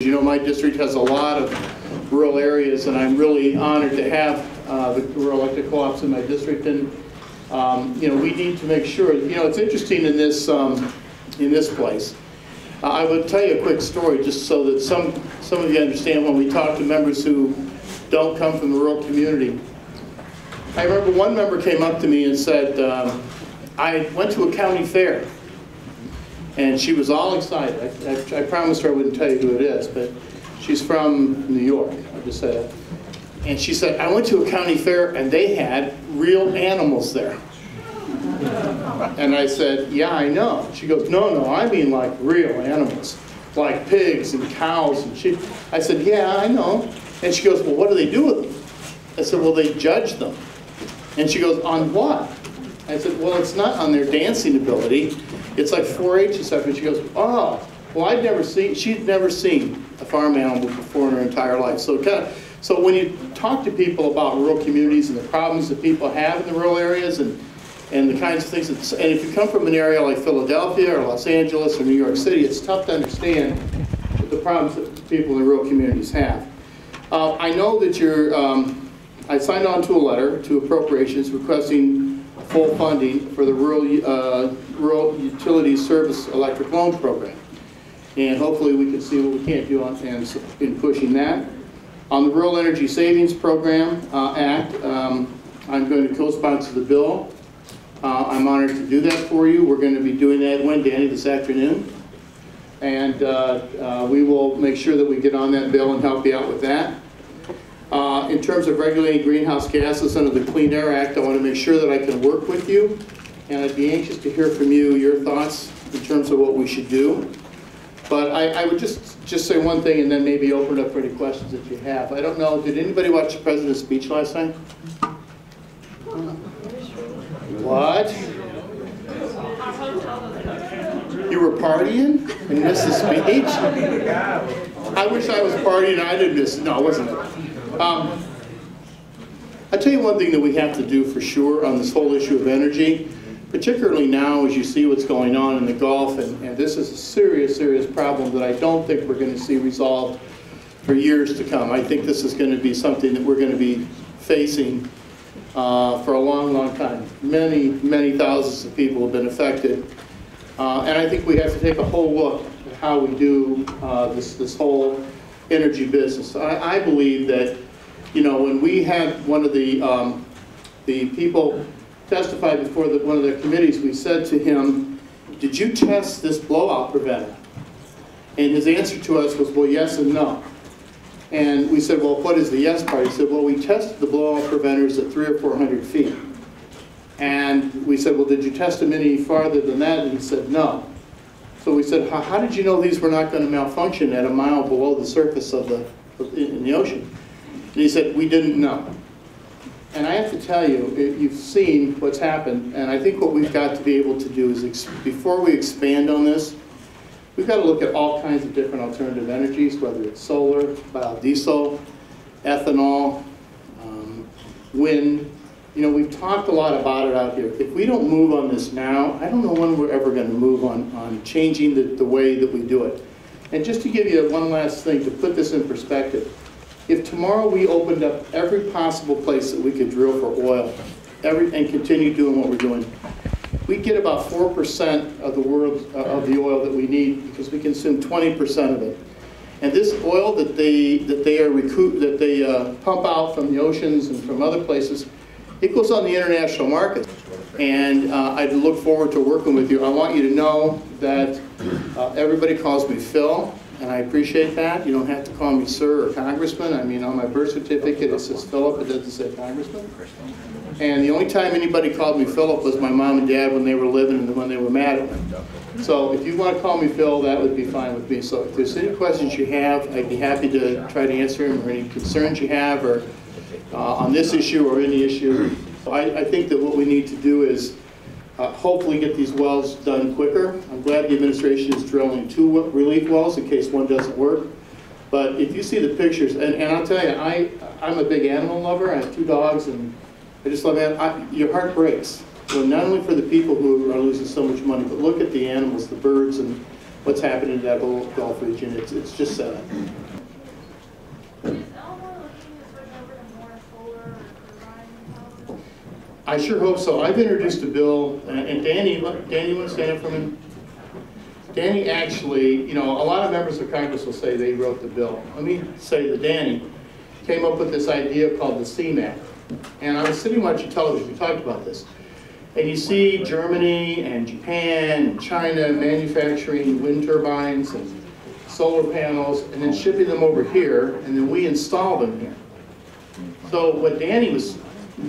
You know, my district has a lot of rural areas, and I'm really honored to have the rural electric co-ops in my district. And you know, we need to make sure. You know, it's interesting in this place. I will tell you a quick story, just so that some of you understand when we talk to members who don't come from the rural community. I remember one member came up to me and said, "I went to a county fair." And she was all excited. I promised her I wouldn't tell you who it is, but she's from New York, I'll just say that. And she said, "I went to a county fair and they had real animals there." And I said, "Yeah, I know." She goes, no, I mean like real animals, like pigs and cows and sheep." I said, "Yeah, I know." And she goes, "Well, what do they do with them?" I said, "Well, they judge them." And she goes, "On what?" I said, "Well, it's not on their dancing ability. It's like 4-H and stuff." And she goes, "Oh, well, she'd never seen a farm animal before in her entire life." So when you talk to people about rural communities and the problems that people have in the rural areas and the kinds of things, and if you come from an area like Philadelphia or Los Angeles or New York City, it's tough to understand the problems that people in the rural communities have. I know that I signed on to a letter to appropriations requesting full funding for the Rural Utility Service Electric Loan Program. And hopefully we can see what we can't do in pushing that. On the Rural Energy Savings Program Act, I'm going to co-sponsor the bill. I'm honored to do that for you. We're going to be doing that when, Danny, this afternoon. And we will make sure that we get on that bill and help you out with that. In terms of regulating greenhouse gases under the Clean Air Act, I want to make sure that I can work with you, and I'd be anxious to hear from you, your thoughts in terms of what we should do. But I would just say one thing and then maybe open it up for any questions that you have. I don't know, did anybody watch the President's speech last night? What? You were partying and missed the speech? I wish I was partying and I didn't miss it. No, it wasn't it. I'll tell you one thing that we have to do for sure on this whole issue of energy, particularly now as you see what's going on in the Gulf, and this is a serious, serious problem that I don't think we're going to see resolved for years to come. I think this is going to be something that we're going to be facing for a long, long time. Many, many thousands of people have been affected. And I think we have to take a whole look at how we do this whole energy business. I believe that, you know, when we had one of the people testify before one of their committees, we said to him, "Did you test this blowout preventer?" And his answer to us was, "Well, yes and no." And we said, "Well, what is the yes part?" He said, "Well, we tested the blowout preventers at 300 or 400 feet. And we said, "Well, did you test them any farther than that?" And he said, "No." So we said, how did you know these were not going to malfunction at a mile below the surface in the ocean?" And he said, "We didn't know." And I have to tell you, you've seen what's happened, and I think what we've got to be able to do is, before we expand on this, we've got to look at all kinds of different alternative energies, whether it's solar, biodiesel, ethanol, wind. You know, we've talked a lot about it out here. If we don't move on this now, I don't know when we're ever going to move on changing the way that we do it. And just to give you one last thing, to put this in perspective, if tomorrow we opened up every possible place that we could drill for oil, and continue doing what we're doing, we'd get about 4% of the world of the oil that we need, because we consume 20% of it. And this oil that they pump out from the oceans and from other places, it goes on the international market. And I'd look forward to working with you. I want you to know that everybody calls me Phil, and I appreciate that. You don't have to call me sir or congressman. I mean, on my birth certificate it says Philip, it doesn't say congressman. And the only time anybody called me Philip was my mom and dad when they were living and when they were mad at me. So if you want to call me Phil, that would be fine with me. So if there's any questions you have, I'd be happy to try to answer them, or any concerns you have, or on this issue or any issue. So I think that what we need to do is hopefully get these wells done quicker. I'm glad the administration is drilling 2 relief wells in case one doesn't work. But if you see the pictures, and I'll tell you, I'm a big animal lover. I have 2 dogs, and I just love animals. Your heart breaks. Well, not only for the people who are losing so much money, but look at the animals, the birds, and what's happening in that whole Gulf region. It's just set up. I sure hope so. I've introduced a bill, and Danny, you want to stand up for me? Danny actually, you know, a lot of members of Congress will say they wrote the bill. Let me say that Danny came up with this idea called the CMAC. And I was sitting watching television, we talked about this. And you see Germany and Japan and China manufacturing wind turbines and solar panels and then shipping them over here, and then we install them here. So what Danny was,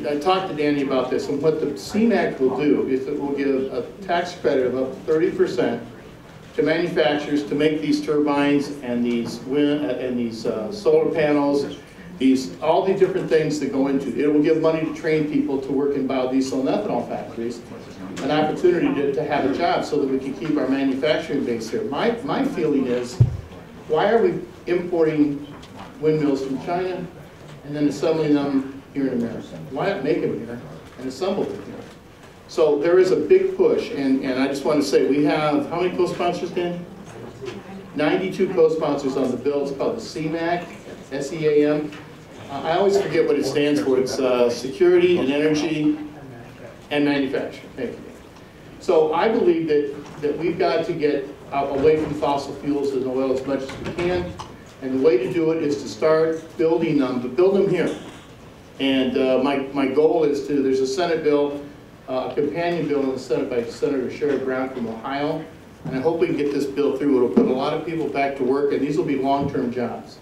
I talked to Danny about this, and what the CMAC will do is it will give a tax credit of up to 30% to manufacturers to make these turbines and these solar panels, all the different things that go into it. It will give money to train people to work in biodiesel and ethanol factories, an opportunity to have a job so that we can keep our manufacturing base here. My feeling is, why are we importing windmills from China and then assembling them here in America? Why not make them here and assemble them here? So there is a big push, and I just want to say we have, how many co-sponsors, Dan? 92 co-sponsors on the bill. It's called the CMAC, S-E-A-M. I always forget what it stands for. It's Security and Energy and Manufacturing. Thank you. So I believe that we've got to get away from fossil fuels and oil as much as we can, and the way to do it is to start building them, but build them here. And my goal is to, there's a Senate bill, a companion bill in the Senate by Senator Sherrod Brown from Ohio, and I hope we can get this bill through. It'll put a lot of people back to work, and these will be long-term jobs.